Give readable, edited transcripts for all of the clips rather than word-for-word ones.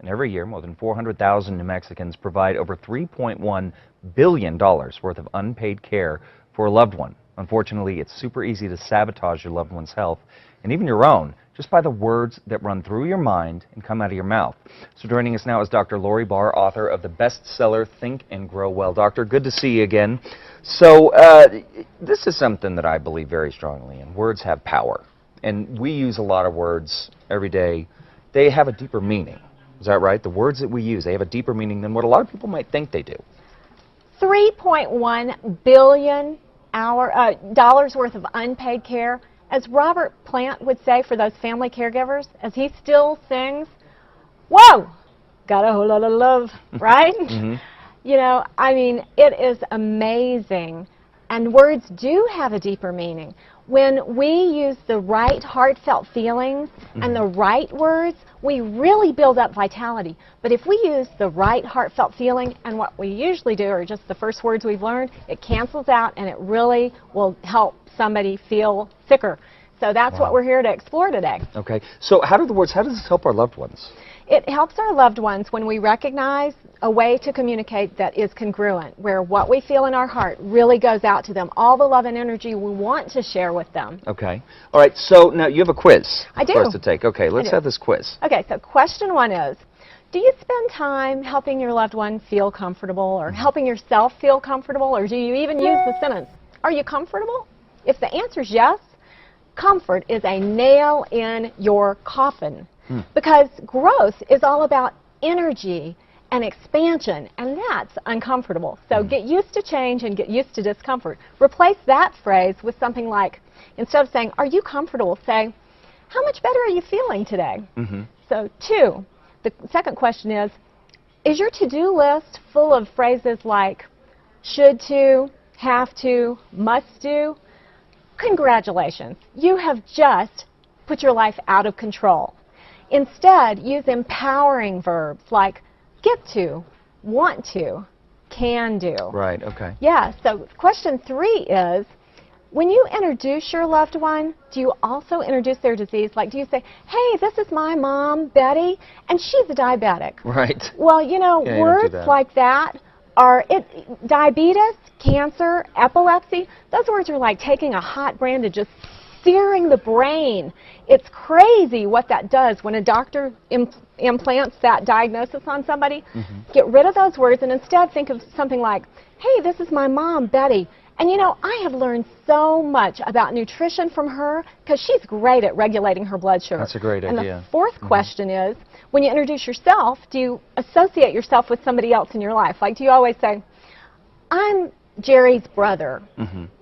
And every year, more than 400,000 New Mexicans provide over $3.1 billion worth of unpaid care for a loved one. Unfortunately, it's super easy to sabotage your loved one's health, and even your own, just by the words that run through your mind and come out of your mouth. So joining us now is Dr. Lori Barr, author of the bestseller Think and Grow Well. Doctor, good to see you again. So this is something that I believe very strongly in. Words have power, and we use a lot of words every day. They have a deeper meaning. Is that right? The words that we use, they have a deeper meaning than what a lot of people might think they do. $3.1 billion dollars worth of unpaid care. As Robert Plant would say for those family caregivers, as he still sings, whoa, got a whole lot of love, right? You know, I mean, it is amazing. And words do have a deeper meaning. When we use the right heartfelt feelings and the right words, we really build up vitality. But if we use the right heartfelt feeling, and what we usually do are just the first words we've learned, it cancels out and it really will help somebody feel sicker. So that's what we're here to explore today. Okay. So how does this help our loved ones? It helps our loved ones when we recognize a way to communicate that is congruent, where what we feel in our heart really goes out to them, all the love and energy we want to share with them. Okay. All right, so now you have a quiz for us to take. Okay, let's have this quiz. Okay, so question one is, do you spend time helping your loved one feel comfortable or helping yourself feel comfortable, or do you even use the sentence, are you comfortable? If the answer is yes, comfort is a nail in your coffin. Because growth is all about energy and expansion, and that's uncomfortable. So get used to change and get used to discomfort. Replace that phrase with something like, instead of saying, are you comfortable, say, how much better are you feeling today? So two, the second question is your to-do list full of phrases like should to, have to, must do? Congratulations, you have just put your life out of control. Instead, use empowering verbs like get to, want to, can do. Right, okay. Yeah, so question three is, when you introduce your loved one, do you also introduce their disease? Like, do you say, hey, this is my mom, Betty, and she's a diabetic. Right. Well, you know, words like that are, diabetes, cancer, epilepsy, those words are like taking a hot brand and just searing the brain. It's crazy what that does when a doctor implants that diagnosis on somebody. Get rid of those words and instead think of something like, hey, this is my mom, Betty. And you know, I have learned so much about nutrition from her because she's great at regulating her blood sugar. That's a great idea. And the fourth question is, when you introduce yourself, do you associate yourself with somebody else in your life? Like, do you always say, I'm Jerry's brother.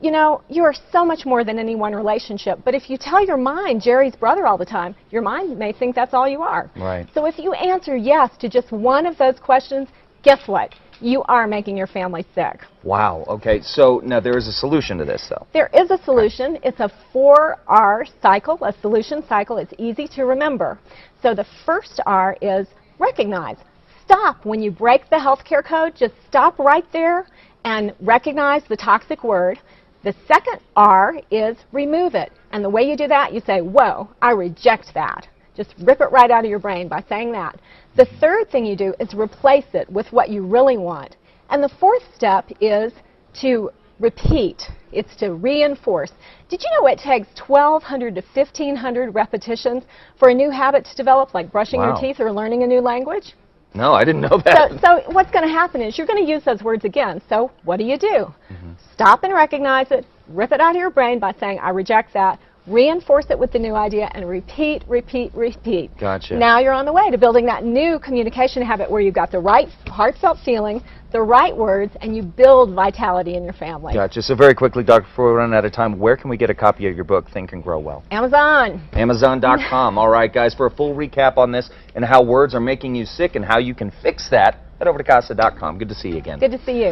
You know, you are so much more than any one relationship, but if you tell your mind Jerry's brother all the time, your mind may think that's all you are. Right. So if you answer yes to just one of those questions, guess what? You are making your family sick. Wow, okay, so now there is a solution to this, though. There is a solution. It's a 4R cycle, a solution cycle. It's easy to remember. So the first R is recognize. Stop when you break the healthcare code. Just stop right there and recognize the toxic word. The second R is remove it. And the way you do that, you say, whoa, I reject that. Just rip it right out of your brain by saying that. The third thing you do is replace it with what you really want. And the fourth step is to repeat. It's to reinforce. Did you know it takes 1,200 to 1,500 repetitions for a new habit to develop, like brushing your teeth or learning a new language? No, I didn't know that. So what's going to happen is you're going to use those words again. So what do? Stop and recognize it, rip it out of your brain by saying, I reject that, reinforce it with the new idea, and repeat, repeat, repeat. Gotcha. Now you're on the way to building that new communication habit where you've got the right heartfelt feeling, the right words, and you build vitality in your family. Gotcha. So very quickly, Doctor, before we run out of time, where can we get a copy of your book, Think and Grow Well? Amazon. Amazon.com. All right, guys, for a full recap on this and how words are making you sick and how you can fix that, head over to KASA.com. Good to see you again. Good to see you.